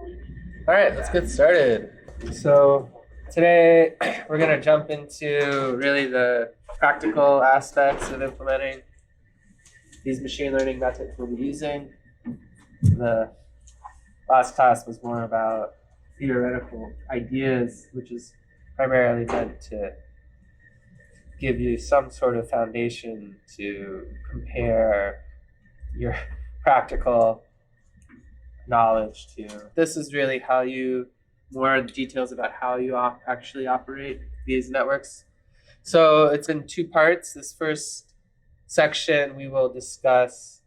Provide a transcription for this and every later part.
All right, let's get started. So today we're going to jump into really the practical aspects of implementing these machine learning methods we'll be using. The last class was more about theoretical ideas, which is primarily meant to give you some sort of foundation to compare your practical knowledge to. This is really how you, more details about how you actually operate these networks. So it's in two parts. This first section, we will discuss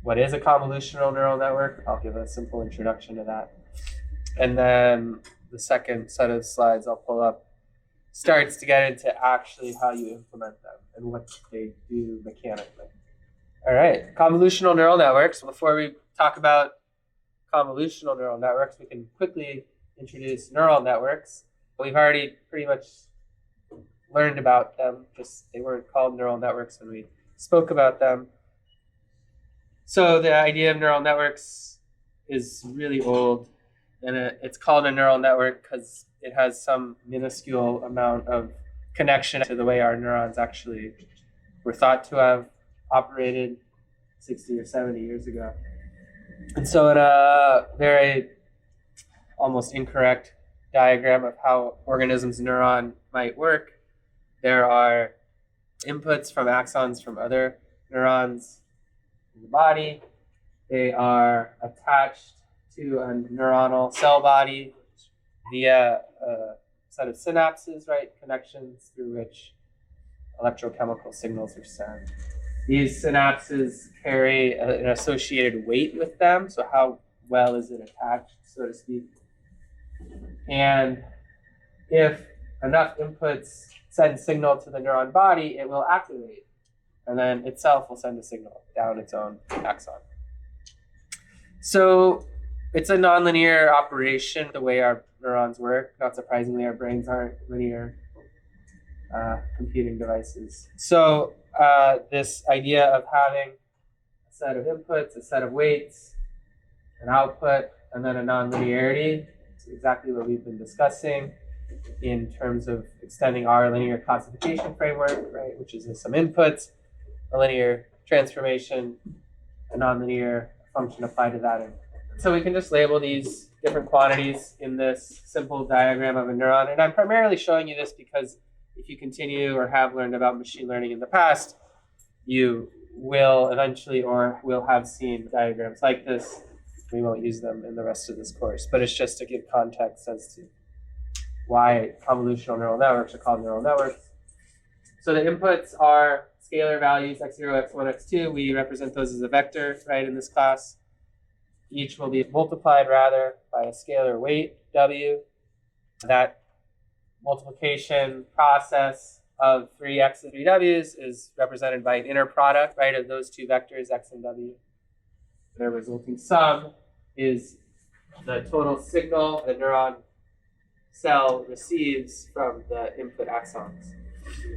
what is a convolutional neural network. I'll give a simple introduction to that. And then the second set of slides I'll pull up starts to get into actually how you implement them and what they do mechanically. All right, convolutional neural networks. Before we talk about convolutional neural networks, we can quickly introduce neural networks. We've already pretty much learned about them, just they weren't called neural networks when we spoke about them. So the idea of neural networks is really old, and it's called a neural network because it has some minuscule amount of connection to the way our neurons actually were thought to have operated 60 or 70 years ago. And so in a very almost incorrect diagram of how organisms' neuron might work, there are inputs from axons from other neurons in the body. They are attached to a neuronal cell body via a set of synapses, right? Connections through which electrochemical signals are sent. These synapses carry an associated weight with them, so how well is it attached, so to speak. And if enough inputs send signal to the neuron body, it will activate, and then itself will send a signal down its own axon. So it's a nonlinear operation, the way our neurons work. Not surprisingly, our brains aren't linear computing devices. So this idea of having a set of inputs, a set of weights, an output, and then a nonlinearity is exactly what we've been discussing in terms of extending our linear classification framework, right? Which is some inputs, a linear transformation, a nonlinear function applied to that. And so we can just label these different quantities in this simple diagram of a neuron. And I'm primarily showing you this because if you continue or have learned about machine learning in the past, you will eventually or will have seen diagrams like this. We won't use them in the rest of this course, but it's just to give context as to why convolutional neural networks are called neural networks. So the inputs are scalar values, x0, x1, x2. We represent those as a vector, right, in this class. Each will be multiplied, rather, by a scalar weight, w. That multiplication process of 3x and 3w's is represented by an inner product, right, of those two vectors, x and w. Their resulting sum is the total signal the neuron cell receives from the input axons.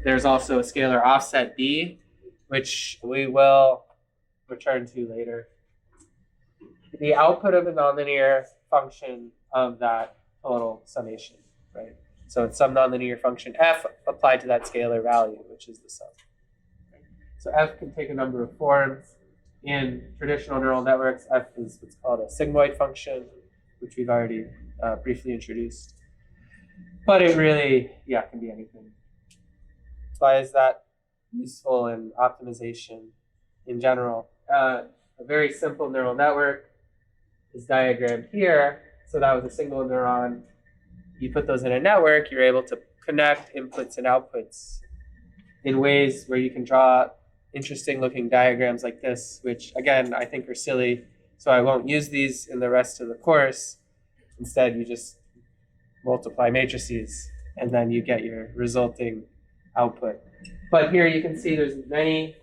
There's also a scalar offset b, which we will return to later. The output of the nonlinear function of that total summation, right? So it's some nonlinear function f applied to that scalar value, which is the sum. So f can take a number of forms. In traditional neural networks, f is what's called a sigmoid function, which we've already briefly introduced. But it really, can be anything. Why is that useful in optimization in general? A very simple neural network is diagrammed here. So that was a single neuron. You put those in a network, you're able to connect inputs and outputs in ways where you can draw interesting looking diagrams like this, which again, I think are silly. So I won't use these in the rest of the course. Instead, you just multiply matrices and then you get your resulting output. But here you can see there's many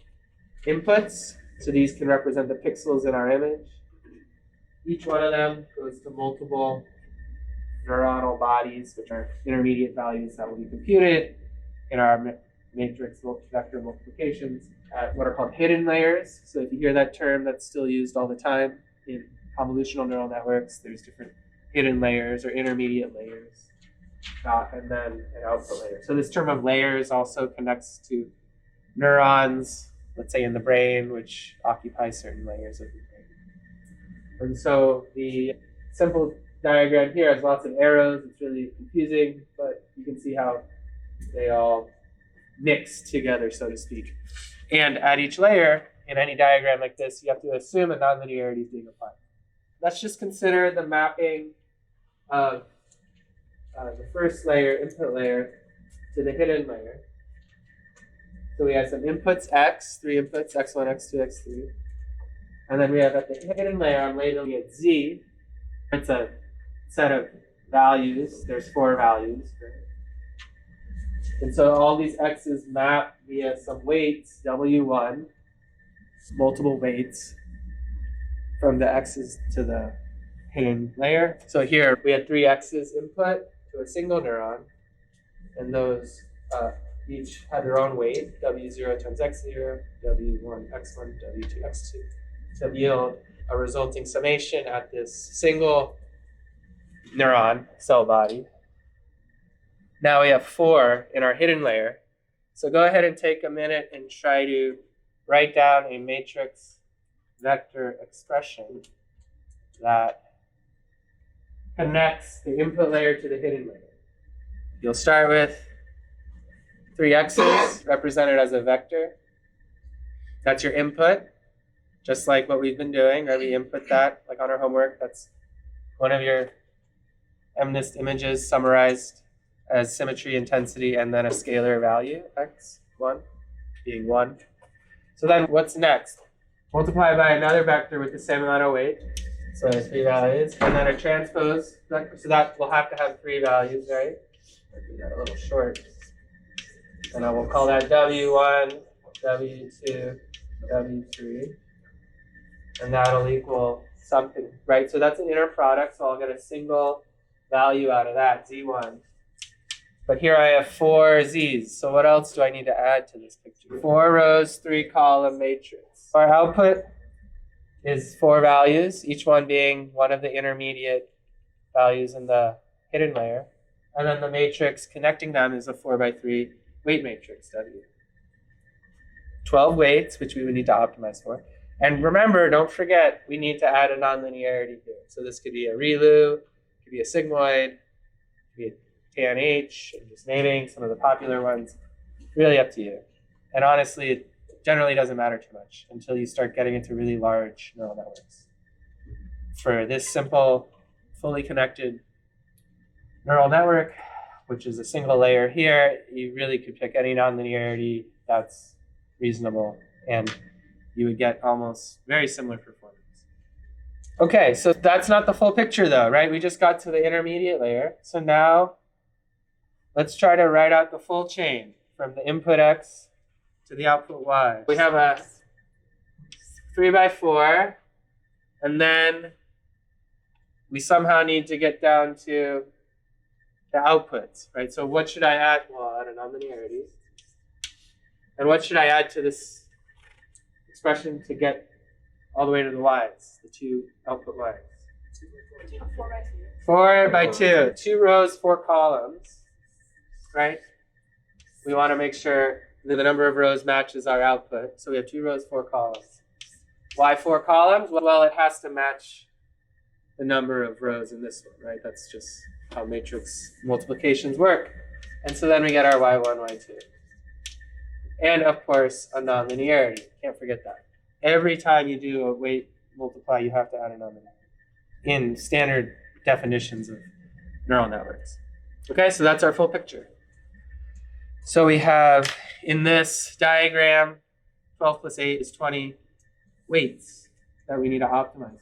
inputs. So these can represent the pixels in our image. Each one of them goes to multiple neuronal bodies, which are intermediate values that will be computed in our matrix vector multiplications at what are called hidden layers. So if you hear that term, that's still used all the time in convolutional neural networks. There's different hidden layers or intermediate layers, and then an output layer. So this term of layers also connects to neurons, let's say in the brain, which occupy certain layers of the brain. And so the simple diagram here has lots of arrows. It's really confusing, but you can see how they all mix together, so to speak. And at each layer, in any diagram like this, you have to assume a nonlinearity is being applied. Let's just consider the mapping of the first layer, input layer, to the hidden layer. So we have some inputs x, 3 inputs, x1, x2, x3. And then we have at the hidden layer, I'm labeling it z. It's a set of values. There's 4 values. Right? And so all these x's map via some weights, w1, multiple weights from the x's to the hidden layer. So here we had 3 x's input to a single neuron, and those each had their own weight, w0 times x0, w1 x1, w2 x2, to yield a resulting summation at this single neuron cell body. Now we have 4 in our hidden layer. So go ahead and take a minute and try to write down a matrix vector expression that connects the input layer to the hidden layer. You'll start with 3 x's represented as a vector. That's your input, just like what we've been doing, right? We input that, like on our homework. That's one of your MNIST images summarized as symmetry, intensity, and then a scalar value, x1 being 1. So then what's next? Multiply by another vector with the same amount of weight. So 3 values. And then a transpose vector. So that will have to have 3 values, right? I'll do that a little short. And I will call that W1, W2, W3. And that'll equal something, right? So that's an inner product, so I'll get a single value out of that, Z1. But here I have 4 Z's. So what else do I need to add to this picture? 4 rows, 3 column matrix. Our output is 4 values, each one being one of the intermediate values in the hidden layer. And then the matrix connecting them is a 4x3 weight matrix, W. 12 weights, which we would need to optimize for. And remember, don't forget, we need to add a nonlinearity here. So this could be a ReLU, it could be a sigmoid, it could be a tan H, and just naming some of the popular ones. Really up to you. And honestly, it generally doesn't matter too much until you start getting into really large neural networks. For this simple, fully connected neural network, which is a single layer here, you really could pick any nonlinearity that's reasonable, and you would get almost very similar performance. Okay, so that's not the full picture though, right? We just got to the intermediate layer. So now let's try to write out the full chain from the input X to the output Y. We have a 3x4, and then we somehow need to get down to the outputs, right? So what should I add? Well, I'll add a nonlinearity. And what should I add to this expression to get all the way to the Y's, the 2 output Y's? 4 by 2. 2 rows, 4 columns, right? We want to make sure that the number of rows matches our output. So we have 2 rows, 4 columns. Why 4 columns? Well, it has to match the number of rows in this one, right? That's just how matrix multiplications work. And so then we get our Y1, Y2. And of course, a nonlinearity. Can't forget that. Every time you do a weight multiply, you have to add a nonlinearity in standard definitions of neural networks. Okay, so that's our full picture. So we have, in this diagram, 12 plus 8 is 20 weights that we need to optimize.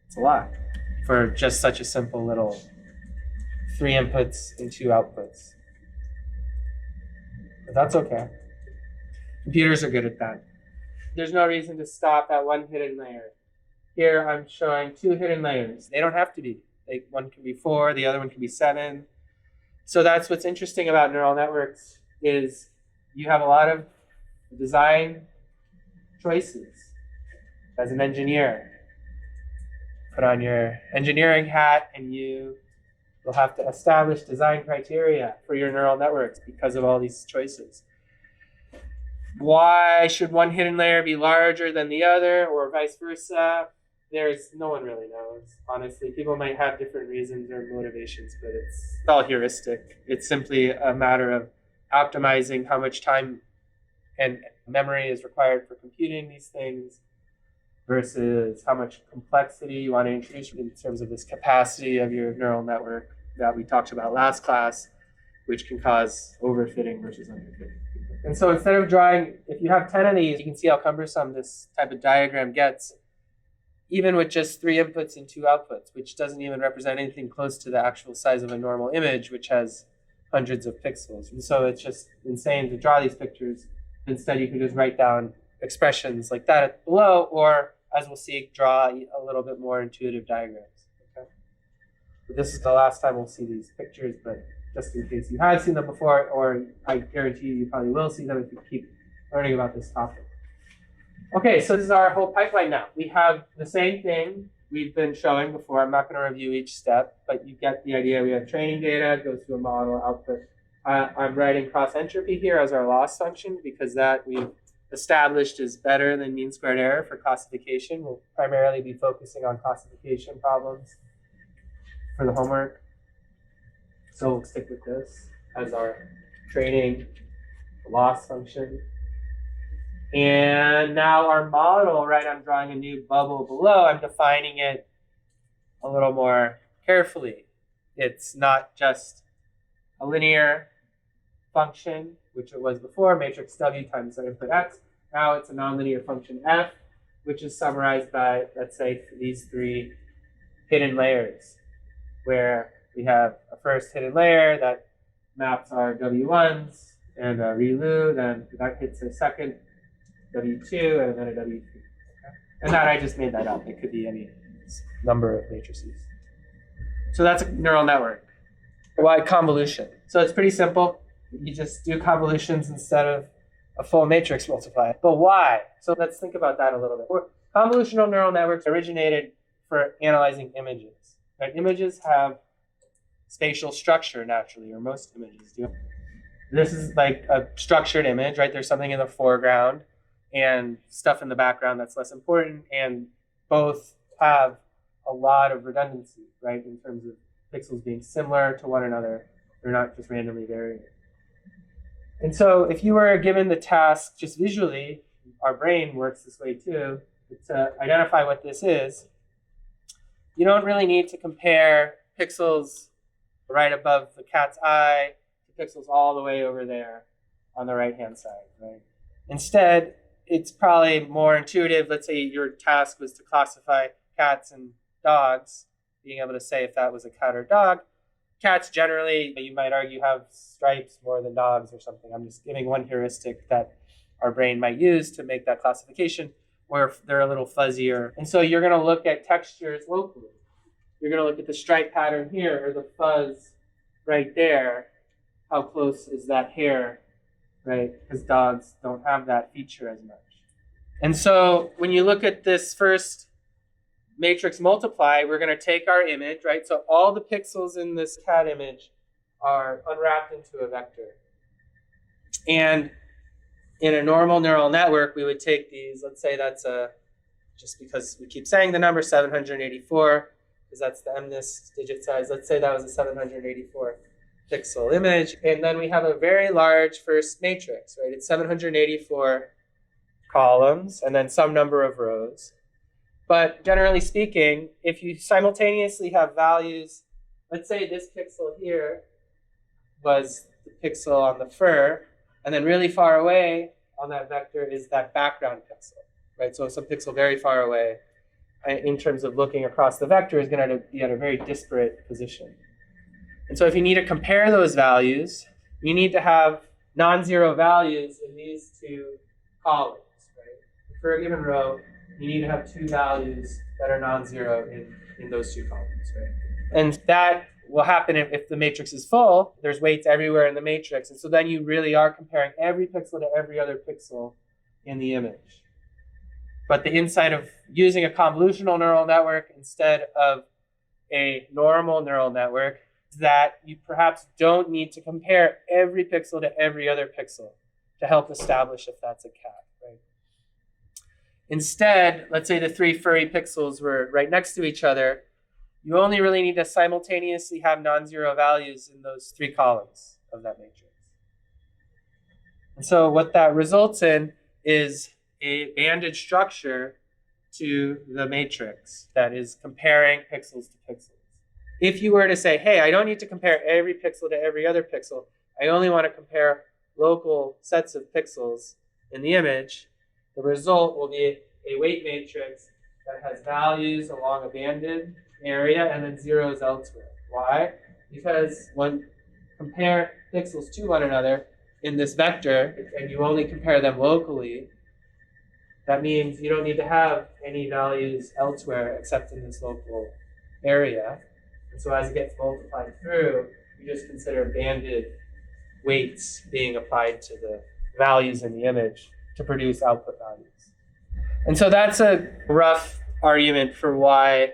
It's a lot for just such a simple little 3 inputs and 2 outputs. But that's okay. Computers are good at that. There's no reason to stop at 1 hidden layer. Here I'm showing 2 hidden layers. They don't have to be. One can be 4, the other one can be 7. So that's what's interesting about neural networks is you have a lot of design choices as an engineer. put on your engineering hat and you will have to establish design criteria for your neural networks because of all these choices. Why should one hidden layer be larger than the other or vice versa? No one really knows, honestly. People might have different reasons or motivations, but it's all heuristic. It's simply a matter of optimizing how much time and memory is required for computing these things versus how much complexity you want to introduce in terms of this capacity of your neural network that we talked about last class, which can cause overfitting versus underfitting. And so instead of drawing, if you have 10 of these, you can see how cumbersome this type of diagram gets, even with just 3 inputs and 2 outputs, which doesn't even represent anything close to the actual size of a normal image, which has hundreds of pixels. And so it's just insane to draw these pictures. Instead, you can just write down expressions like that below, or as we'll see, draw a little bit more intuitive diagrams. Okay? But this is the last time we'll see these pictures, but just in case you have seen them before, or I guarantee you probably will see them if you keep learning about this topic. Okay, so this is our whole pipeline now. We have the same thing we've been showing before. I'm not going to review each step, but you get the idea. We have training data, goes to a model, output. I'm writing cross entropy here as our loss function because that we've established is better than mean squared error for classification. We'll primarily be focusing on classification problems for the homework. So we'll stick with this as our training loss function. And now our model, right, I'm drawing a new bubble below. I'm defining it a little more carefully. It's not just a linear function, which it was before, matrix W times the input X. Now it's a nonlinear function F, which is summarized by, let's say, these 3 hidden layers, where we have a first hidden layer that maps our W1s and a ReLU, then that hits a second W2 and then a W3. Okay? And that I just made that up. It could be any number of matrices. So that's a neural network. Why convolution? So it's pretty simple. You just do convolutions instead of a full matrix multiply. But why? So let's think about that a little bit. Convolutional neural networks originated for analyzing images. Right? Images have spatial structure naturally, or most images do. This is like a structured image, right? There's something in the foreground and stuff in the background that's less important, and both have a lot of redundancy, right, in terms of pixels being similar to one another. They're not just randomly varying. And so if you were given the task just visually, our brain works this way too, to identify what this is, you don't really need to compare pixels right above the cat's eye to pixels all the way over there on the right-hand side, right? Instead, it's probably more intuitive. Let's say your task was to classify cats and dogs, being able to say if that was a cat or dog. Cats generally, you might argue, have stripes more than dogs or something. I'm just giving one heuristic that our brain might use to make that classification, where they're a little fuzzier. And so you're going to look at textures locally. You're going to look at the stripe pattern here, or the fuzz right there. How close is that hair, right? Because dogs don't have that feature as much. And so when you look at this first matrix multiply, we're going to take our image, right? So all the pixels in this cat image are unwrapped into a vector. And in a normal neural network, we would take these, let's say that's just because we keep saying the number 784, because that's the MNIST digit size. Let's say that was a 784 pixel image. And then we have a very large first matrix, right? It's 784 columns and then some number of rows. But generally speaking, if you simultaneously have values, let's say this pixel here was the pixel on the fur, and then really far away on that vector is that background pixel, right? So some pixel very far away, in terms of looking across the vector, is going to be at a very disparate position. And so if you need to compare those values, you need to have non-zero values in these 2 columns, right? For a given row, you need to have 2 values that are non-zero in those 2 columns, right? And that will happen if the matrix is full. There's weights everywhere in the matrix. And so then you really are comparing every pixel to every other pixel in the image. But the insight of using a convolutional neural network instead of a normal neural network is that you perhaps don't need to compare every pixel to every other pixel to help establish if that's a cat, right? Instead, let's say the three furry pixels were right next to each other. You only really need to simultaneously have non-zero values in those three columns of that matrix. And so what that results in is a banded structure to the matrix that is comparing pixels to pixels. If you were to say, hey, I don't need to compare every pixel to every other pixel, I only want to compare local sets of pixels in the image, the result will be a weight matrix that has values along a banded area and then zeros elsewhere. Why? Because when you compare pixels to one another in this vector, and you only compare them locally, that means you don't need to have any values elsewhere except in this local area. And so as it gets multiplied through, you just consider banded weights being applied to the values in the image to produce output values. And so that's a rough argument for why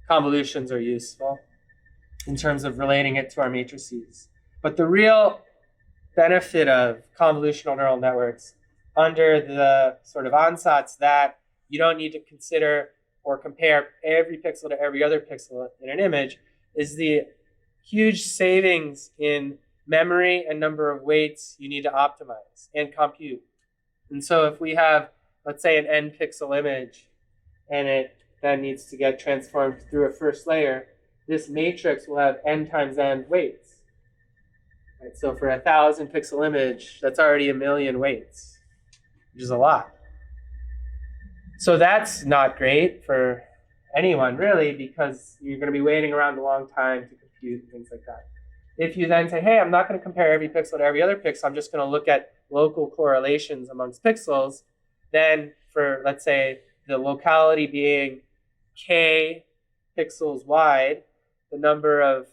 convolutions are useful in terms of relating it to our matrices. But the real benefit of convolutional neural networks under the sort of ansatz that you don't need to consider or compare every pixel to every other pixel in an image is the huge savings in memory and number of weights you need to optimize and compute. And so if we have, let's say, an n pixel image and it then needs to get transformed through a first layer, this matrix will have n times n weights. Right? So for a 1,000 pixel image, that's already 1,000,000 weights, which is a lot. So that's not great for anyone, really, because you're going to be waiting around a long time to compute and things like that. If you then say, hey, I'm not going to compare every pixel to every other pixel, I'm just going to look at local correlations amongst pixels, then for, let's say, the locality being k pixels wide, the number of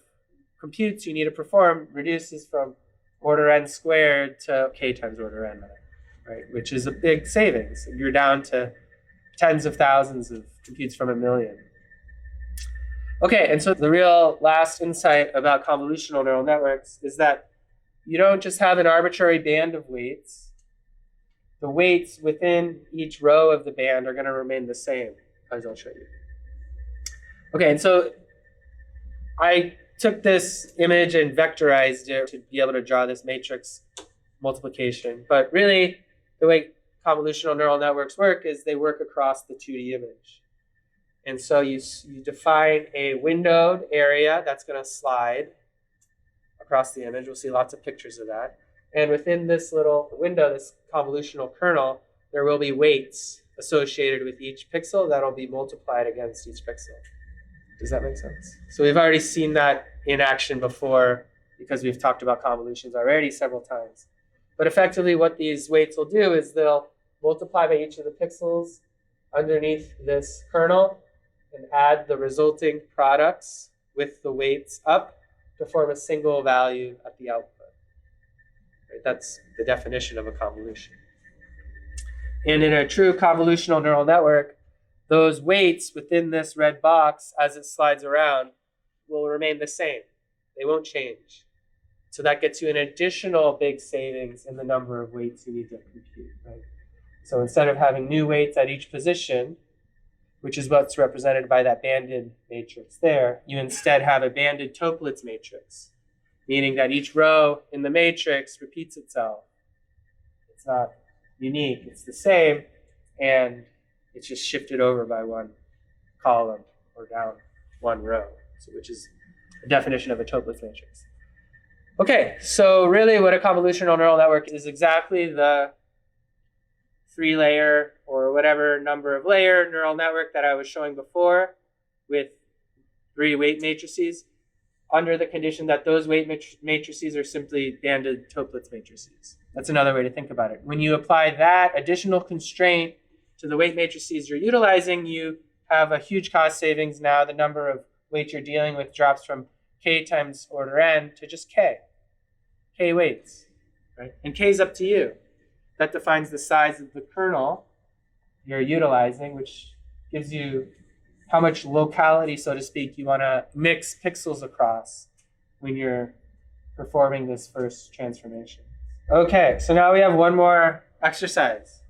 computes you need to perform reduces from order n squared to k times order n, right? Which is a big savings. You're down to tens of thousands of computes from 1,000,000. Okay, and so the real last insight about convolutional neural networks is that you don't just have an arbitrary band of weights. The weights within each row of the band are going to remain the same, as I'll show you. Okay, and so I took this image and vectorized it to be able to draw this matrix multiplication. But really, the way convolutional neural networks work is they work across the 2D image. And so you define a windowed area that's going to slide across the image. We'll see lots of pictures of that. And within this little window, this convolutional kernel, there will be weights associated with each pixel that'll be multiplied against each pixel. Does that make sense? So we've already seen that in action before because we've talked about convolutions already several times. But effectively what these weights will do is they'll multiply by each of the pixels underneath this kernel and add the resulting products with the weights up to form a single value at the output. Right? That's the definition of a convolution. And in a true convolutional neural network, those weights within this red box as it slides around will remain the same. They won't change. So that gets you an additional big savings in the number of weights you need to compute. Right? So instead of having new weights at each position, which is what's represented by that banded matrix there, you instead have a banded Toeplitz matrix, meaning that each row in the matrix repeats itself. It's not unique, it's the same, and it's just shifted over by one column or down one row, so which is a definition of a Toeplitz matrix. Okay, so really what a convolutional neural network is exactly the 3-layer or whatever number of layer neural network that I was showing before with 3 weight matrices under the condition that those weight matrices are simply banded Toeplitz matrices. That's another way to think about it. When you apply that additional constraint to the weight matrices you're utilizing, you have a huge cost savings. Now the number of weights you're dealing with drops from k times order n to just k weights, right? And k is up to you. That defines the size of the kernel you're utilizing, which gives you how much locality, so to speak, you want to mix pixels across when you're performing this first transformation. Okay, so now we have one more exercise.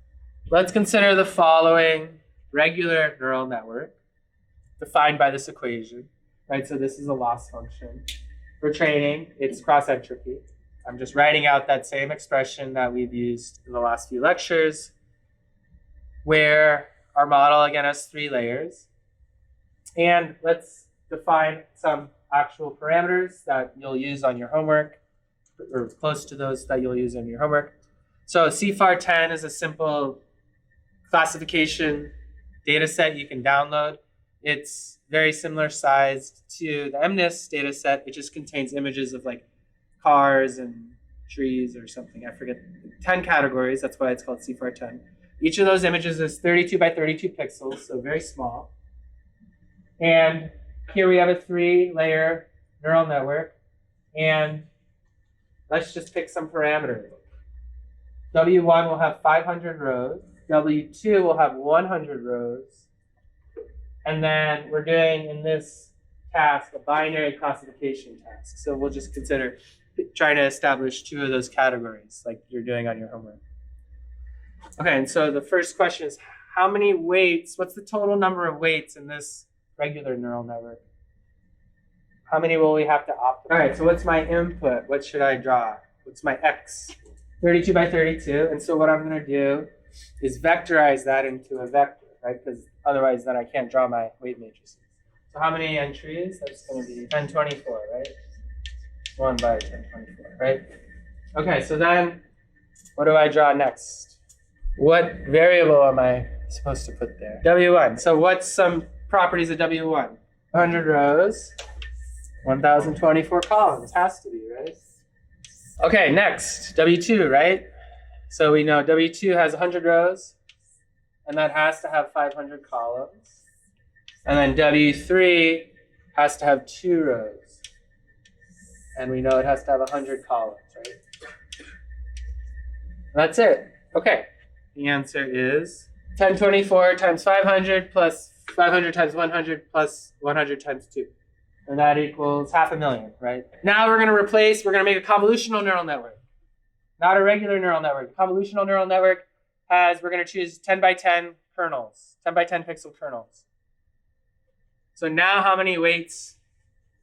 Let's consider the following regular neural network defined by this equation, right? So this is a loss function. For training, it's cross entropy. I'm just writing out that same expression that we've used in the last few lectures, where our model again has 3 layers. And let's define some actual parameters that you'll use on your homework, or close to those that you'll use in your homework. So CFAR10 is a simple classification data set you can download. It's very similar sized to the MNIST data set. It just contains images of like cars and trees or something. I forget. 10 categories. That's why it's called CFAR10. Each of those images is 32 by 32 pixels, so very small. And here we have a 3-layer neural network. And let's just pick some parameters. W1 will have 500 rows. W2 will have 100 rows. And then we're doing, in this task, a binary classification task. So we'll just consider trying to establish 2 of those categories, like you're doing on your homework. Okay, and so the first question is, how many weights, what's the total number of weights in this regular neural network? How many will we have to optimize? All right, so what's my input? What should I draw? What's my x? 32 by 32. And so what I'm going to do is vectorize that into a vector, right? Because otherwise then I can't draw my weight matrices. So how many entries? That's going to be 1024, right? 1 by 1024, right? Okay, so then what do I draw next? What variable am I supposed to put there? W1. So what's some properties of W1? 100 rows, 1024 columns. Has to be, right? Okay, next, W2, right? So we know W2 has 100 rows, and that has to have 500 columns. And then W3 has to have 2 rows. And we know it has to have 100 columns, right? That's it. Okay. The answer is 1024 times 500 plus 500 times 100 plus 100 times 2. And that equals 500,000, right? Now we're going to make a convolutional neural network. Not a regular neural network. Convolutional neural network we're going to choose 10 by 10 kernels, 10 by 10 pixel kernels. So now how many weights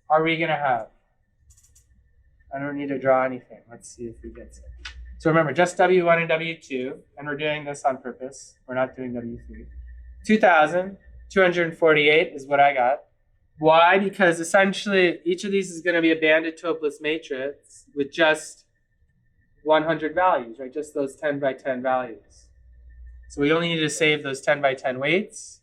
are we going to have? I don't need to draw anything. Let's see if we get it. So remember, just W1 and W2, and we're doing this on purpose. We're not doing W3. 2,248 is what I got. Why? Because essentially each of these is going to be a banded Toepless matrix with just 100 values, right? Just those 10 by 10 values. So we only need to save those 10 by 10 weights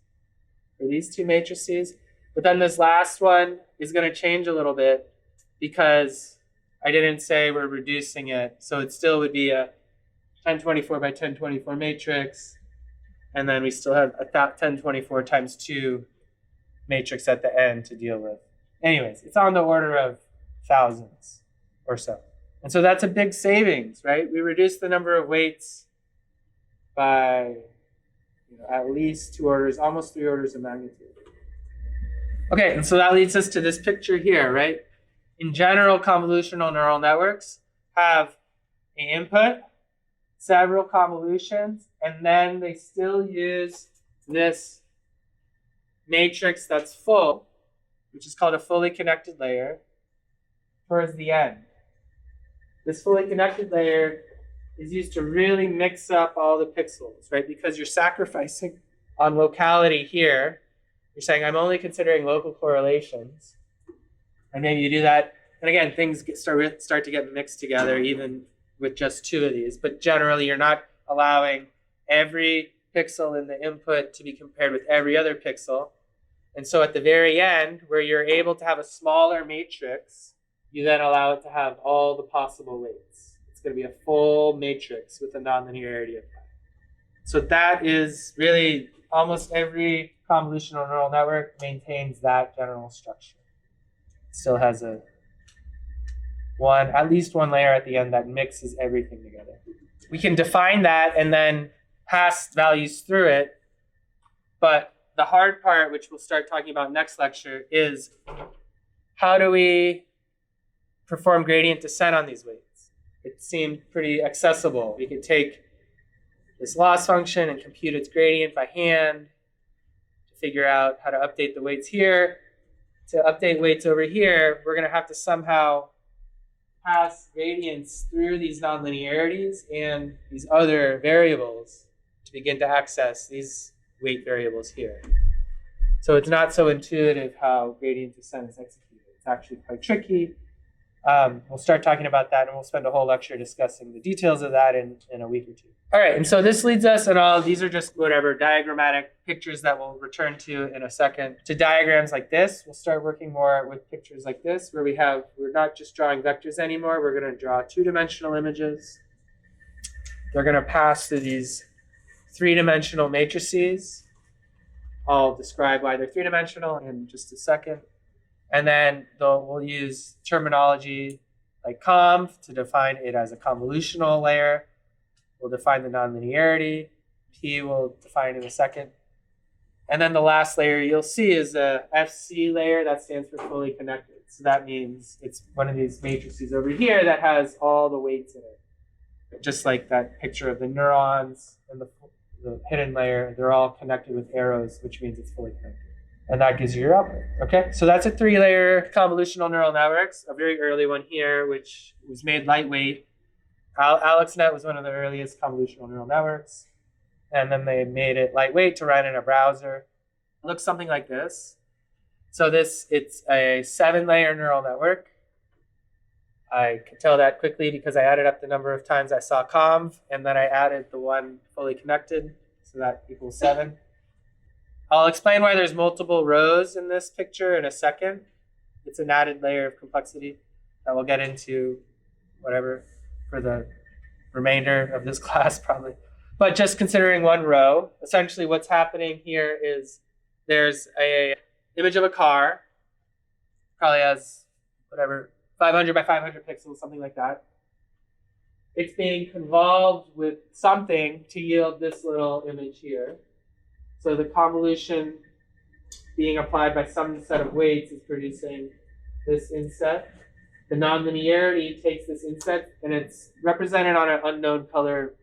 for these 2 matrices. But then this last one is going to change a little bit because I didn't say we're reducing it. So it still would be a 1024 by 1024 matrix. And then we still have a 1024 times 2 matrix at the end to deal with. Anyways, it's on the order of thousands or so. And so that's a big savings, right? We reduced the number of weights by at least 2 orders, almost 3 orders of magnitude. Okay, and so that leads us to this picture here, right? In general, convolutional neural networks have an input, several convolutions, and then they still use this matrix that's full, which is called a fully connected layer, towards the end. This fully connected layer is used to really mix up all the pixels, right? Because you're sacrificing on locality here. You're saying, I'm only considering local correlations. And maybe you do that. And again, things start to get mixed together even with just 2 of these. But generally, you're not allowing every pixel in the input to be compared with every other pixel. And so at the very end, where you're able to have a smaller matrix, you then allow it to have all the possible weights. It's going to be a full matrix with a nonlinearity of that. So that is really almost every convolutional neural network maintains that general structure. Still has at least one layer at the end that mixes everything together. We can define that and then pass values through it But the hard part, which we'll start talking about next lecture, is how do we perform gradient descent on these weights? It seemed pretty accessible. We could take this loss function and compute its gradient by hand to figure out how to update the weights here. To update weights over here, we're going to have to somehow pass gradients through these nonlinearities and these other variables to begin to access these weight variables here. So it's not so intuitive how gradient descent is executed. It's actually quite tricky. We'll start talking about that, and we'll spend a whole lecture discussing the details of that in a week or two. All right, and so this leads us, and all these are just whatever diagrammatic pictures that we'll return to in a second, to diagrams like this. We'll start working more with pictures like this, where we're not just drawing vectors anymore. We're going to draw two-dimensional images. They're going to pass through these three-dimensional matrices. I'll describe why they're three-dimensional in just a second. And then we'll use terminology like conv to define it as a convolutional layer. We'll define the nonlinearity. P we'll define in a second. And then the last layer you'll see is a FC layer. That stands for fully connected. So that means it's one of these matrices over here that has all the weights in it. Just like that picture of the neurons and the hidden layer, they're all connected with arrows, which means it's fully connected. And that gives you your output. Okay, so that's a three-layer convolutional neural networks, a very early one here, which was made lightweight. AlexNet was one of the earliest convolutional neural networks. And then they made it lightweight to run in a browser. It looks something like this. So it's a 7-layer neural network. I could tell that quickly because I added up the number of times I saw conv, and then I added the one fully connected, so that equals 7. I'll explain why there's multiple rows in this picture in a second. It's an added layer of complexity that we'll get into whatever for the remainder of this class probably. But just considering one row, essentially what's happening here is there's a image of a car, probably has whatever, 500 by 500 pixels, something like that. It's being convolved with something to yield this little image here. So the convolution being applied by some set of weights is producing this inset. The nonlinearity takes this inset, and it's represented on an unknown color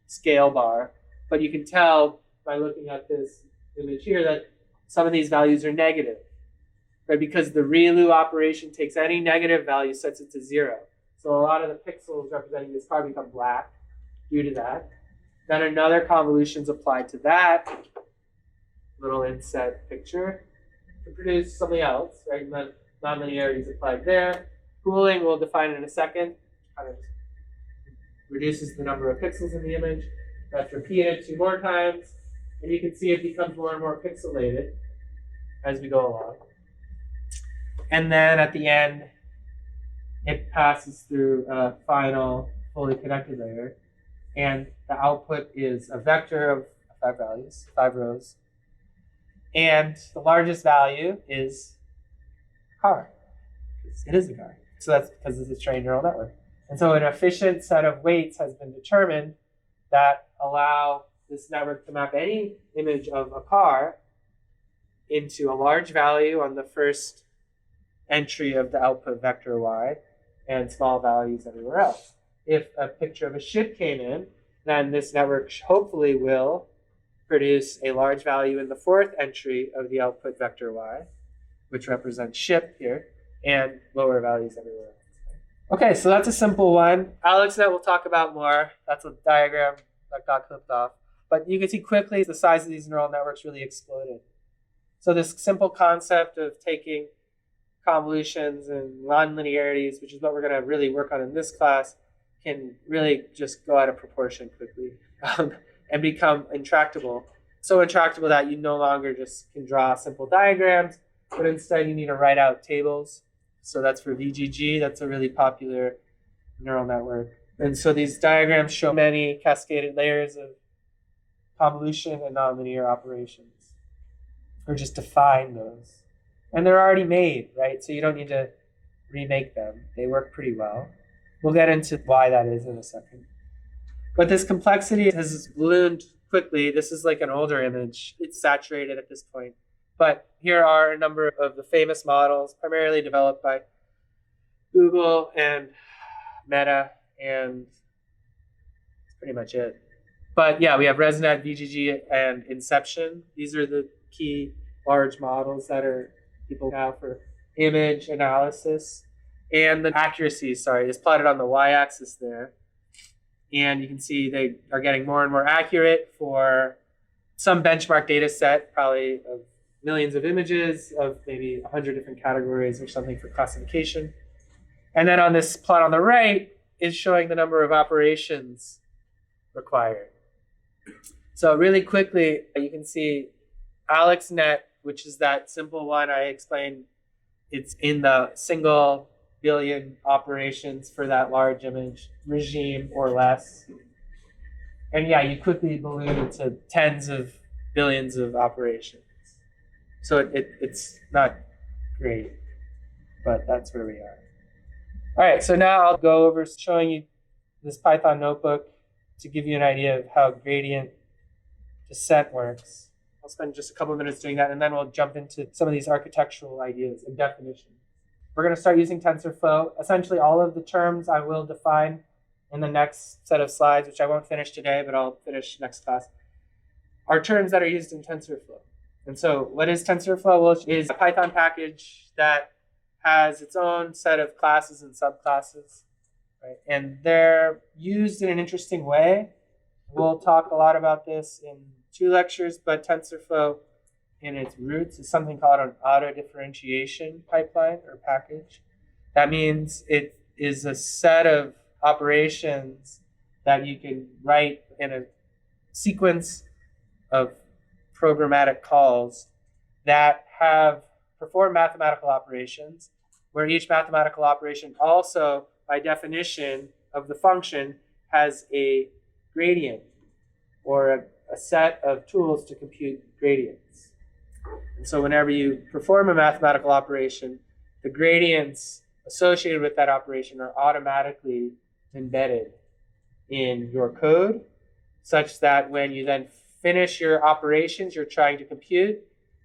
scale bar. But you can tell by looking at this image here that some of these values are negative, right? Because the ReLU operation takes any negative value, sets it to 0. So a lot of the pixels representing this car become black due to that. Then another convolution is applied to that little inset picture to produce something else, right? And then nonlinearity is applied there. Pooling we'll define in a second. Kind of reduces the number of pixels in the image. That's repeated 2 more times. And you can see it becomes more and more pixelated as we go along. And then at the end, it passes through a final fully connected layer. And the output is a vector of 5 values, 5 rows. And the largest value is car. It is a car. So that's because it's a trained neural network. And so an efficient set of weights has been determined that allow this network to map any image of a car into a large value on the first entry of the output vector y and small values everywhere else. If a picture of a ship came in, then this network hopefully will produce a large value in the 4th entry of the output vector y, which represents ship here, and lower values everywhere else. Okay, so that's a simple one. AlexNet we'll talk about more. That's a diagram that got clipped off. But you can see quickly the size of these neural networks really exploded. So this simple concept of taking convolutions and nonlinearities, which is what we're going to really work on in this class, can really just go out of proportion quickly and become intractable. So intractable that you no longer just can draw simple diagrams, but instead you need to write out tables. So that's for VGG. That's a really popular neural network. And so these diagrams show many cascaded layers of convolution and nonlinear operations, or just define those. And they're already made, right? So you don't need to remake them. They work pretty well. We'll get into why that is in a second. But this complexity has ballooned quickly, this is like an older image. It's saturated at this point. But here are a number of the famous models, primarily developed by Google and Meta, and that's pretty much it. But yeah, we have ResNet, VGG, and Inception. These are the key large models that are people now for image analysis. And the accuracy, is plotted on the y-axis there. And you can see they are getting more and more accurate for some benchmark data set, probably of millions of images of maybe 100 different categories or something for classification. And then on this plot on the right is showing the number of operations required. So really quickly, you can see AlexNet, which is that simple one I explained. It's in the single billion operations for that large image regime or less. And yeah, you quickly balloon to tens of billions of operations. So it's not great, but that's where we are. All right, so now I'll go over showing you this Python notebook to give you an idea of how gradient descent works. I'll spend just a couple of minutes doing that, and then we'll jump into some of these architectural ideas and definitions. We're going to start using TensorFlow. Essentially, all of the terms I will define in the next set of slides, which I won't finish today, but I'll finish next class, are terms that are used in TensorFlow. And so what is TensorFlow? Well, it's a Python package that has its own set of classes and subclasses, right? And they're used in an interesting way. We'll talk a lot about this in 2 lectures, but TensorFlow in its roots is something called an auto-differentiation pipeline or package. That means it is a set of operations that you can write in a sequence of programmatic calls that have performed mathematical operations, where each mathematical operation also, by definition of the function, has a gradient or a set of tools to compute gradients. And so whenever you perform a mathematical operation, the gradients associated with that operation are automatically embedded in your code, such that when you then finish your operations you're trying to compute,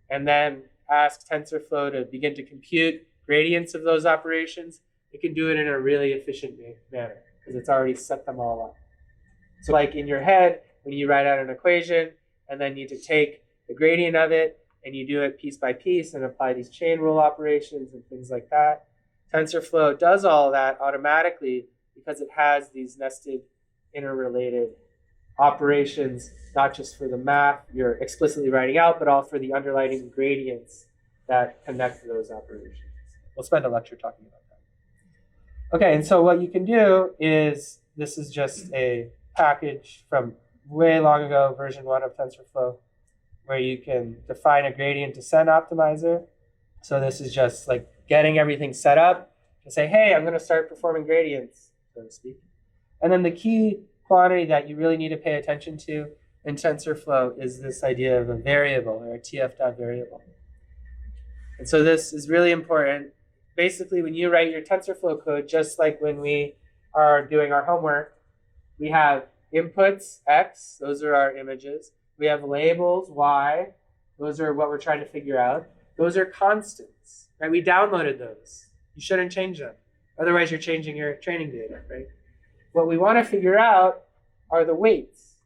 and then ask TensorFlow to begin to compute gradients of those operations, it can do it in a really efficient manner because it's already set them all up. So like in your head, when you write out an equation and then need to take the gradient of it and you do it piece by piece and apply these chain rule operations and things like that, TensorFlow does all that automatically because it has these nested interrelated operations, not just for the math you're explicitly writing out, but also for the underlying gradients that connect to those operations. We'll spend a lecture talking about that. Okay, and so what you can do is, this is just a package from way long ago, version 1 of TensorFlow, where you can define a gradient descent optimizer. So this is just like getting everything set up to say, hey, I'm going to start performing gradients, so to speak. And then the key quantity that you really need to pay attention to in TensorFlow is this idea of a variable, or a tf.variable. And so this is really important. Basically, when you write your TensorFlow code, just like when we are doing our homework, we have inputs, x, those are our images. We have labels, y, those are what we're trying to figure out. Those are constants, right? We downloaded those. You shouldn't change them. Otherwise, you're changing your training data, right? What we want to figure out are the weights.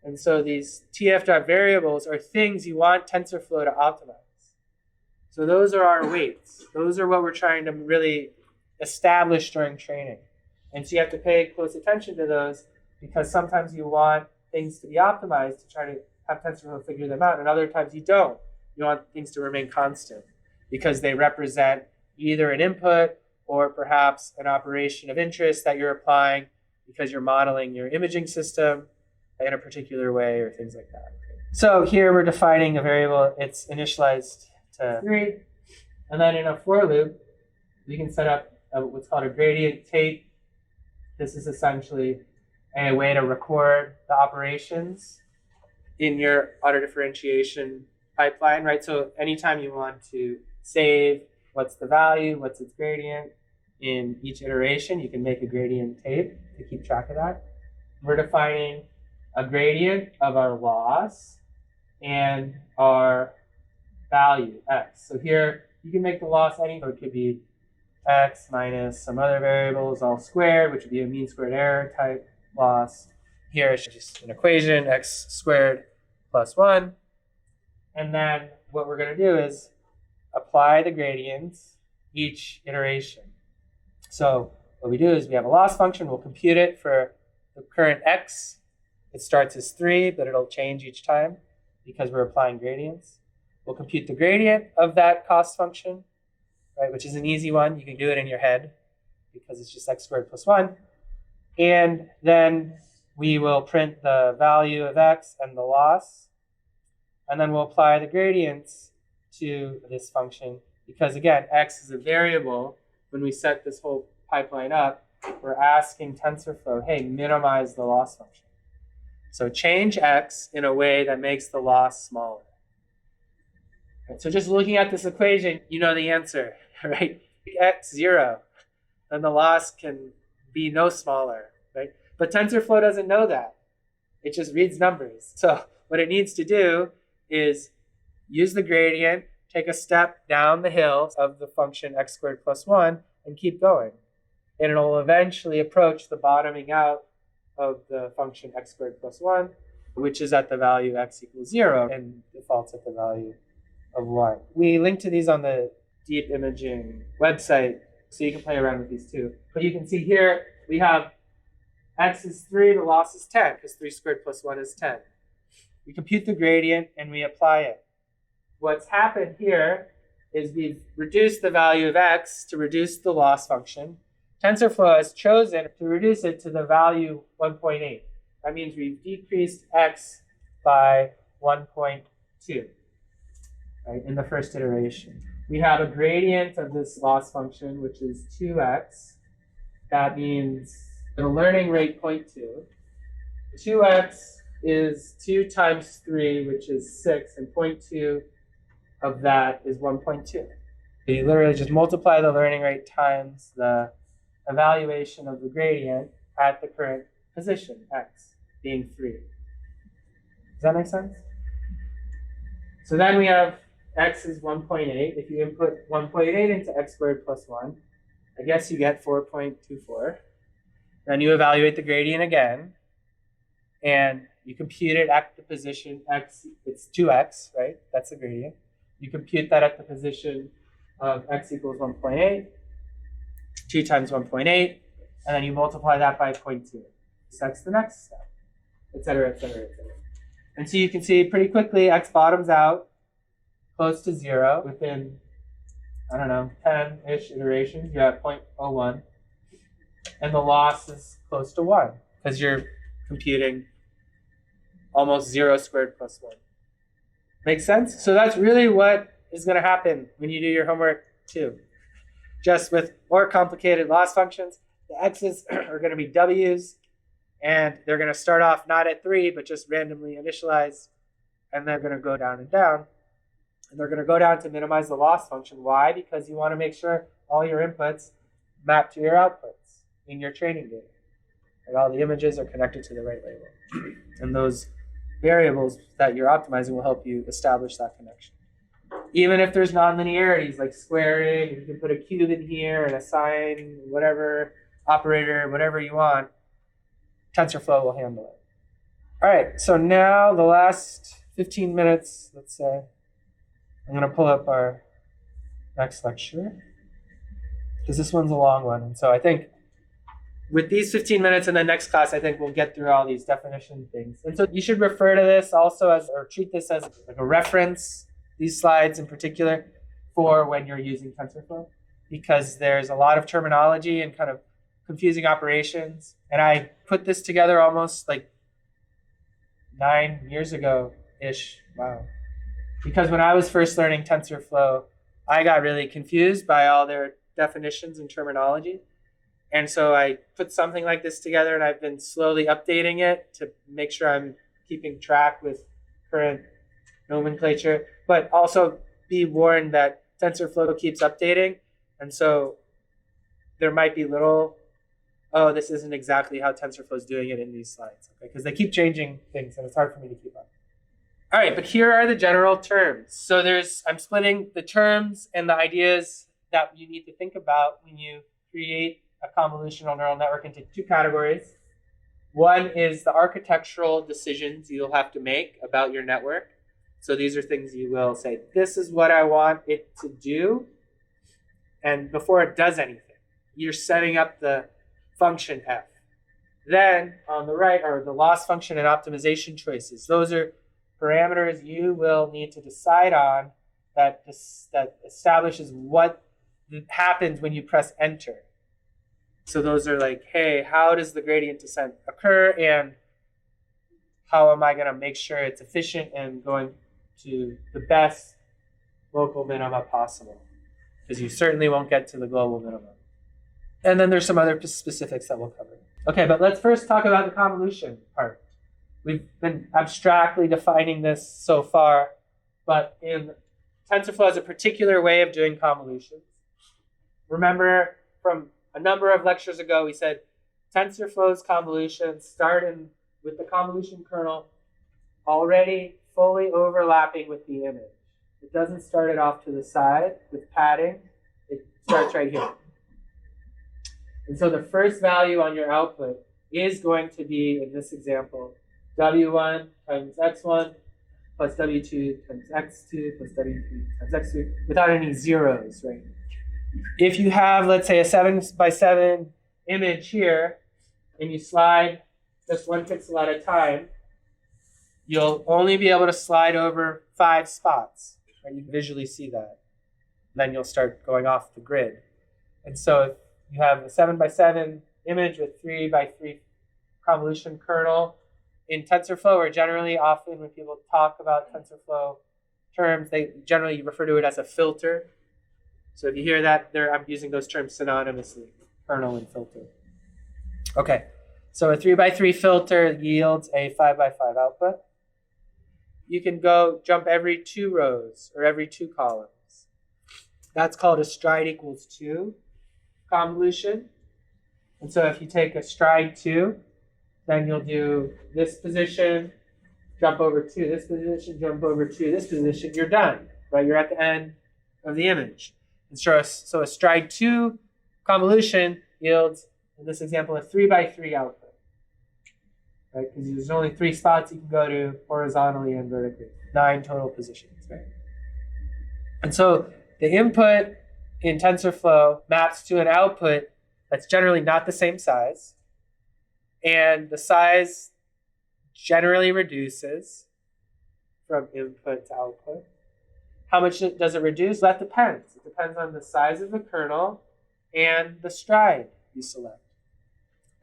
And so these tf.variables are things you want TensorFlow to optimize. So those are our weights. Those are what we're trying to really establish during training. And so you have to pay close attention to those, because sometimes you want things to be optimized to try to have TensorFlow figure them out, and other times you don't. You want things to remain constant because they represent either an input or perhaps an operation of interest that you're applying because you're modeling your imaging system in a particular way or things like that. So here we're defining a variable. It's initialized to 3. And then in a for loop, we can set up what's called a gradient tape. This is essentially a way to record the operations in your auto differentiation pipeline, right? So anytime you want to save what's the value, what's its gradient in each iteration, you can make a gradient tape to keep track of that. We're defining a gradient of our loss and our value, x. So here, you can make the loss any, so it could be x minus some other variables all squared, which would be a mean squared error type loss. Here it's just an equation, x squared plus 1. And then what we're going to do is apply the gradients each iteration. So what we do is we have a loss function. We'll compute it for the current x. It starts as 3, but it'll change each time because we're applying gradients. We'll compute the gradient of that cost function, right, which is an easy one. You can do it in your head because it's just x squared plus 1. And then we will print the value of x and the loss. And then we'll apply the gradients to this function because, again, x is a variable. When we set this whole pipeline up, we're asking TensorFlow, hey, minimize the loss function. So change x in a way that makes the loss smaller. Right, so just looking at this equation, you know the answer, right? X 0, then the loss can be no smaller, right? But TensorFlow doesn't know that. It just reads numbers. So what it needs to do is use the gradient, take a step down the hill of the function x squared plus 1, and keep going. And it'll eventually approach the bottoming out of the function x squared plus 1, which is at the value x equals 0 and defaults at the value of 1. We link to these on the Deep Imaging website, so you can play around with these too. But you can see here we have x is 3, the loss is 10, because 3 squared plus 1 is 10. We compute the gradient and we apply it. What's happened here is we've reduced the value of x to reduce the loss function. TensorFlow has chosen to reduce it to the value 1.8. That means we've decreased x by 1.2, right, in the first iteration. We have a gradient of this loss function, which is 2x. That means the learning rate 0.2. 2x is 2 times 3, which is 6, and 0.2 of that is 1.2. You literally just multiply the learning rate times the evaluation of the gradient at the current position, x, being 3. Does that make sense? So then we have x is 1.8. If you input 1.8 into x squared plus 1, I guess you get 4.24. Then you evaluate the gradient again, and you compute it at the position x, it's 2x, right? That's the gradient. You compute that at the position of x equals 1.8, 2 times 1.8, and then you multiply that by 0.2. So that's the next step, et cetera, et cetera, et cetera. And so you can see pretty quickly x bottoms out close to 0 within, I don't know, 10-ish iterations. You have 0.01. And the loss is close to 1 because you're computing almost 0 squared plus 1. Make sense? So that's really what is going to happen when you do your homework too. Just with more complicated loss functions, the x's are going to be w's, and they're going to start off not at 3, but just randomly initialized, and they're going to go down and down. And they're going to go down to minimize the loss function. Why? Because you want to make sure all your inputs map to your outputs in your training data. And all the images are connected to the right label. And those variables that you're optimizing will help you establish that connection. Even if there's nonlinearities like squaring, you can put a cube in here and a sine, whatever operator, whatever you want, TensorFlow will handle it. All right, so now the last 15 minutes, let's say, I'm going to pull up our next lecture because this one's a long one. And so I think with these 15 minutes in the next class, I think we'll get through all these definition things. And so you should refer to this also as, or treat this as like a reference, these slides in particular, for when you're using TensorFlow, because there's a lot of terminology and kind of confusing operations. And I put this together almost like 9 years ago-ish. Wow. Because when I was first learning TensorFlow, I got really confused by all their definitions and terminology. And so I put something like this together, and I've been slowly updating it to make sure I'm keeping track with current nomenclature, but also be warned that TensorFlow keeps updating. And so there might be little oh, this isn't exactly how TensorFlow is doing it in these slides, okay? Because they keep changing things, and it's hard for me to keep up. All right, but here are the general terms. So I'm splitting the terms and the ideas that you need to think about when you create a convolutional neural network into two categories. One is the architectural decisions you'll have to make about your network. So these are things you will say, this is what I want it to do. And before it does anything, you're setting up the function f. Then on the right are the loss function and optimization choices. Those are parameters you will need to decide on that establishes what happens when you press enter. So those are like, hey, how does the gradient descent occur, and how am I going to make sure it's efficient and going to the best local minima possible? Because you certainly won't get to the global minimum. And then there's some other specifics that we'll cover. Okay, but let's first talk about the convolution part. We've been abstractly defining this so far, but in TensorFlow has a particular way of doing convolutions. Remember from a number of lectures ago, we said TensorFlow's convolutions start with the convolution kernel already fully overlapping with the image. It doesn't start it off to the side with padding. It starts right here. And so the first value on your output is going to be, in this example, W1 times X1 plus W2 times X2 plus W3 times X3 without any zeros, right? If you have, let's say, a 7x7 image here, and you slide just one pixel at a time, you'll only be able to slide over 5 spots. Right? You can visually see that. Then you'll start going off the grid. And so if you have a 7x7 image with 3x3 convolution kernel in TensorFlow, or generally often when people talk about TensorFlow terms, they generally refer to it as a filter. So if you hear that, I'm using those terms synonymously, kernel and filter. Okay, so a 3x3 filter yields a 5x5 output. You can go jump every 2 rows or every 2 columns. That's called a stride equals 2 convolution. And so if you take a stride 2, then you'll do this position, jump over 2, this position, jump over 2, this position, you're done, right? You're at the end of the image. And so a stride 2 convolution yields, in this example, a 3x3 output, right? Because there's only 3 spots you can go to horizontally and vertically, 9 total positions, right? And so the input in TensorFlow maps to an output that's generally not the same size, and the size generally reduces from input to output. How much does it reduce? That depends. It depends on the size of the kernel and the stride you select.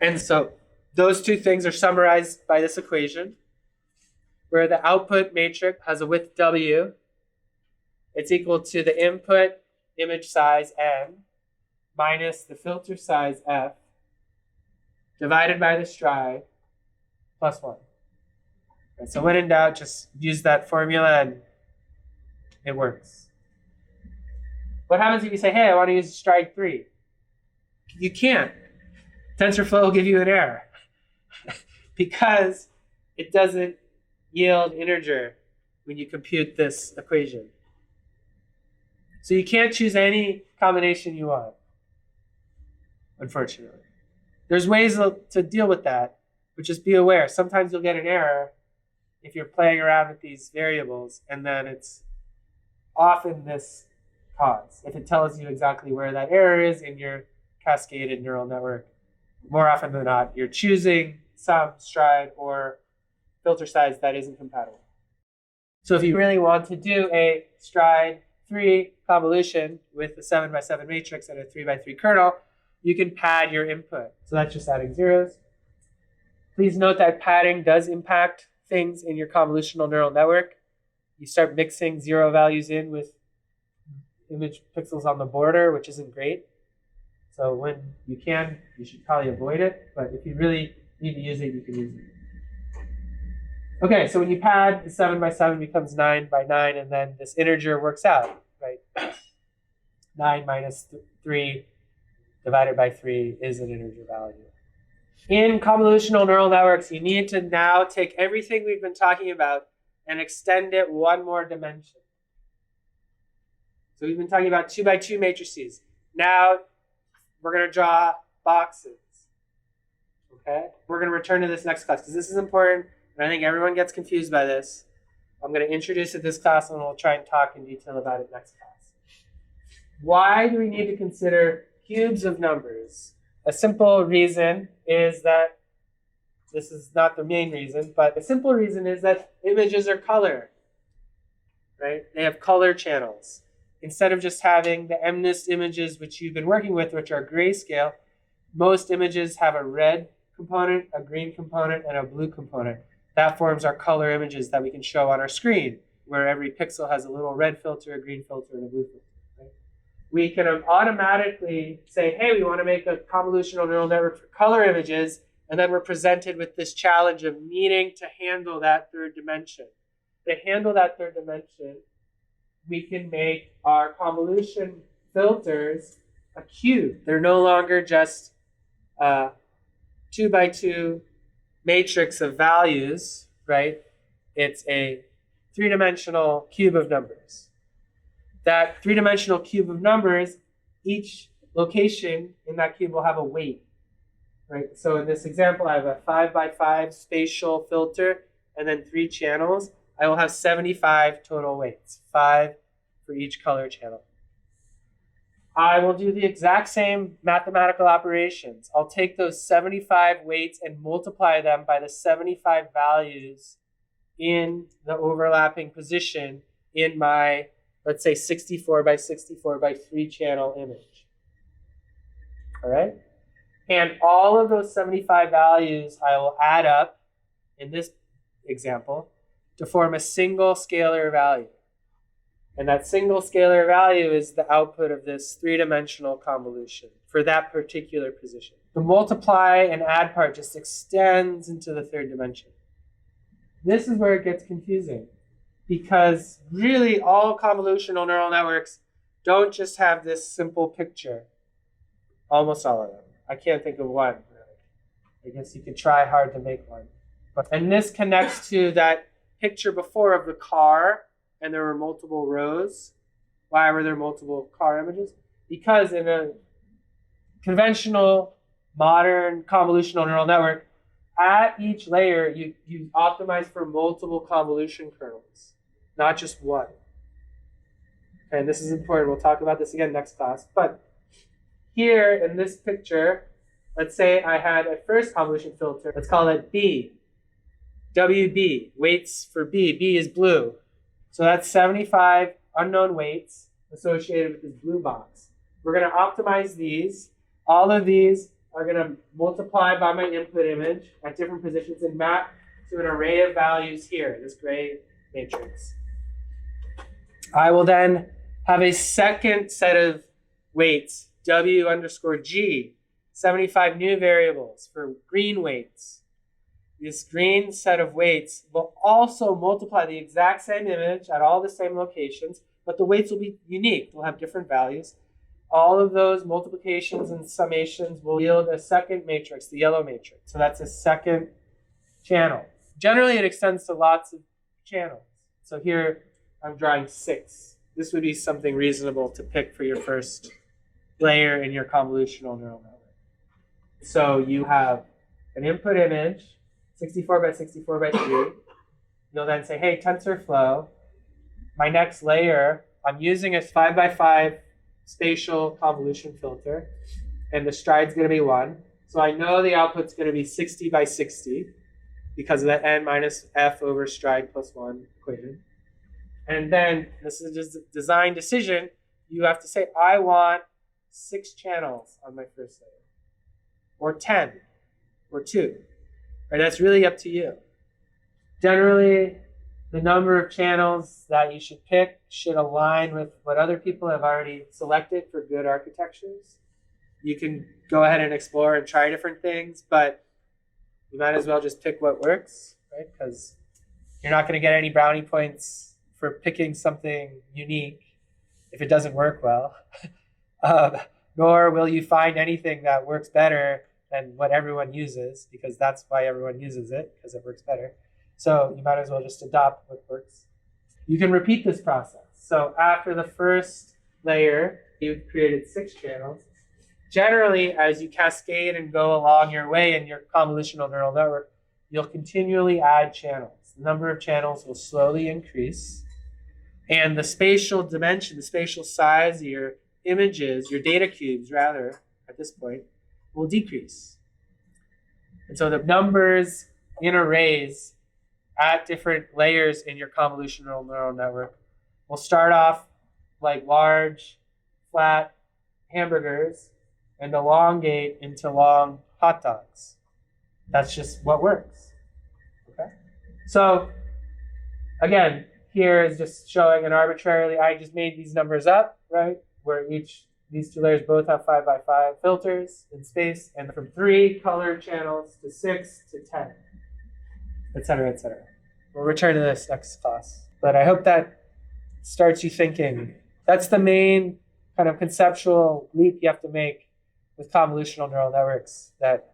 And so those two things are summarized by this equation, where the output matrix has a width W. It's equal to the input image size N minus the filter size F divided by the stride plus 1. Okay, so when in doubt, just use that formula and it works. What happens if you say, hey, I want to use stride 3? You can't. TensorFlow will give you an error because it doesn't yield integer when you compute this equation. So you can't choose any combination you want, unfortunately. There's ways to deal with that, but just be aware. Sometimes you'll get an error if you're playing around with these variables, and then it's often this cause. If it tells you exactly where that error is in your cascaded neural network, more often than not, you're choosing some stride or filter size that isn't compatible. So if you really want to do a stride 3 convolution with a 7x7 matrix and a 3x3 kernel, you can pad your input. So that's just adding zeros. Please note that padding does impact things in your convolutional neural network. You start mixing 0 values in with image pixels on the border, which isn't great. So when you can, you should probably avoid it. But if you really need to use it, you can use it. Okay, so when you pad, the 7x7 becomes 9x9, and then this integer works out, right? 9 minus 3 divided by 3 is an integer value. In convolutional neural networks, you need to now take everything we've been talking about and extend it one more dimension. So we've been talking about 2 by 2 matrices. Now we're going to draw boxes. Okay? We're going to return to this next class because this is important, and I think everyone gets confused by this. I'm going to introduce it this class, and we'll try and talk in detail about it next class. Why do we need to consider cubes of numbers? A simple reason is that, this is not the main reason, but a simple reason is that images are color, right? They have color channels. Instead of just having the MNIST images which you've been working with, which are grayscale, most images have a red component, a green component, and a blue component. That forms our color images that we can show on our screen, where every pixel has a little red filter, a green filter, and a blue filter. Right? We can automatically say, hey, we want to make a convolutional neural network for color images, and then we're presented with this challenge of needing to handle that third dimension. To handle that third dimension, we can make our convolution filters a cube. They're no longer just a 2 by 2 matrix of values, right? It's a 3-dimensional cube of numbers. That 3-dimensional cube of numbers, each location in that cube will have a weight, right? So in this example, I have a 5 by 5 spatial filter and then 3 channels. I will have 75 total weights, 5 for each color channel. I will do the exact same mathematical operations. I'll take those 75 weights and multiply them by the 75 values in the overlapping position in my, let's say, 64 by 64 by 3 channel image. All right? And all of those 75 values I will add up in this example to form a single scalar value. And that single scalar value is the output of this 3-dimensional convolution for that particular position. The multiply and add part just extends into the 3rd dimension. This is where it gets confusing, because really all convolutional neural networks don't just have this simple picture. Almost all of them. I can't think of one, really. I guess you could try hard to make one. And this connects to that picture before of the car, and there were multiple rows. Why were there multiple car images? Because in a conventional, modern convolutional neural network, at each layer, you optimize for multiple convolution kernels, not just one. Okay, and this is important. We'll talk about this again next class. But here in this picture, let's say I had a first convolution filter. Let's call it B. WB, weights for B. B is blue. So that's 75 unknown weights associated with this blue box. We're going to optimize these. All of these are going to multiply by my input image at different positions and map to an array of values here, this gray matrix. I will then have a second set of weights, W underscore G, 75 new variables for green weights. This green set of weights will also multiply the exact same image at all the same locations, but the weights will be unique. They'll have different values. All of those multiplications and summations will yield a second matrix, the yellow matrix. So that's a second channel. Generally, it extends to lots of channels. So here, I'm drawing 6. This would be something reasonable to pick for your first layer in your convolutional neural network. So you have an input image, 64 by 64 by 3. You'll then say, hey, TensorFlow, my next layer, I'm using a 5 by 5 spatial convolution filter, and the stride's going to be 1. So I know the output's going to be 60 by 60 because of the n minus f over stride plus 1 equation. And then, this is just a design decision, you have to say, I want 6 channels on my first layer, or 10, or 2. Right, that's really up to you. Generally, the number of channels that you should pick should align with what other people have already selected for good architectures. You can go ahead and explore and try different things, but you might as well just pick what works, right? Because you're not going to get any brownie points for picking something unique if it doesn't work well. Nor will you find anything that works better and what everyone uses, because that's why everyone uses it, because it works better. So you might as well just adopt what works. You can repeat this process. So after the first layer, you've created 6 channels. Generally, as you cascade and go along your way in your convolutional neural network, you'll continually add channels. The number of channels will slowly increase. And the spatial dimension, the spatial size of your images, your data cubes, rather, at this point, will decrease. And so the numbers in arrays at different layers in your convolutional neural network will start off like large, flat hamburgers and elongate into long hot dogs. That's just what works. Okay. So again, here is just showing an arbitrarily, I just made these numbers up, right? Where these 2 layers both have 5 by 5 filters in space, and from 3 color channels to 6 to 10, et cetera, et cetera. We'll return to this next class. But I hope that starts you thinking. That's the main kind of conceptual leap you have to make with convolutional neural networks that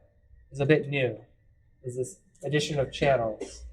is a bit new, is this addition of channels.